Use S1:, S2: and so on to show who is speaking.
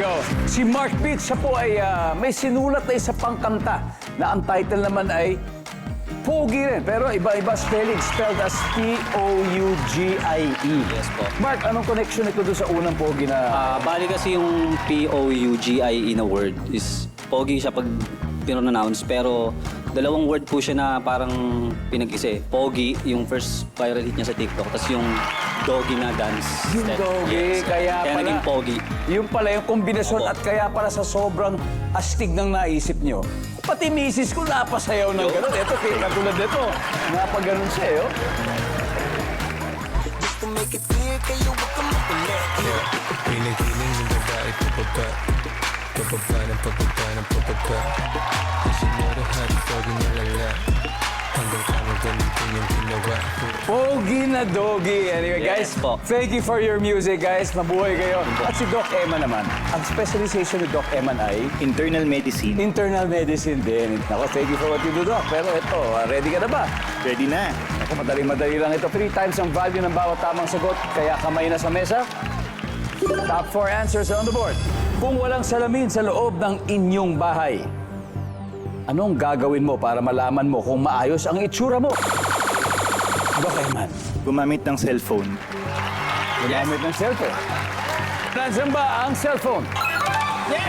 S1: go. Si Mark Pitt, siya po ay may sinulat na isa pang kanta na ang title naman ay Pogi rin, pero iba-iba spelling, spelled as P-O-U-G-I-E.
S2: Yes po.
S1: Mark, anong connection ito doon sa unang Pogi na...
S2: Bali kasi yung P-O-U-G-I-E na word is pogi siya pag pinonounce, pero dalawang word po siya na parang pinag-isa eh. Pogi, yung first viral hit niya sa TikTok, tapos yung doggy na dance.
S1: Yung
S2: step.
S1: doggy,
S2: Yes.
S1: kaya pala...
S2: naging pogi.
S1: Yung pala yung kombinasyon
S2: Opo.
S1: at kaya para sa sobrang astig ng naisip nyo. Pati misis ko napasayaw ng gano'n. Ito, katulad nito. Napaganon siya, eh. Oh.
S3: To make it clear, kayo wag kang makulit.
S4: Piling-piling ng babae pababa. Pababa ng pababa ng pababa. Kasi meron hot dog na lala. Hanggang kamo ganun din yung ginawa.
S1: Pogi na doggy. Anyway, guys,
S2: Yes po.
S1: thank you for your music, guys. Mabuhay kayo. At si Doc Emma naman. Ang specialization ni Doc Emma ay
S5: Internal medicine.
S1: internal medicine din. Ako, thank you for what you do, Doc. Pero ito, ready ka na ba?
S5: Ready na.
S1: Ako, madali-madali lang ito. 3 times ang value ng bawat tamang sagot. Kaya kamay na sa mesa. Top 4 answers on the board. Kung walang salamin sa loob ng inyong bahay, anong gagawin mo para malaman mo kung maayos ang itsura mo? Doc Eman.
S5: Gumamit ng cellphone.
S1: Gumamit ng cellphone. Nasaan ba ang cellphone?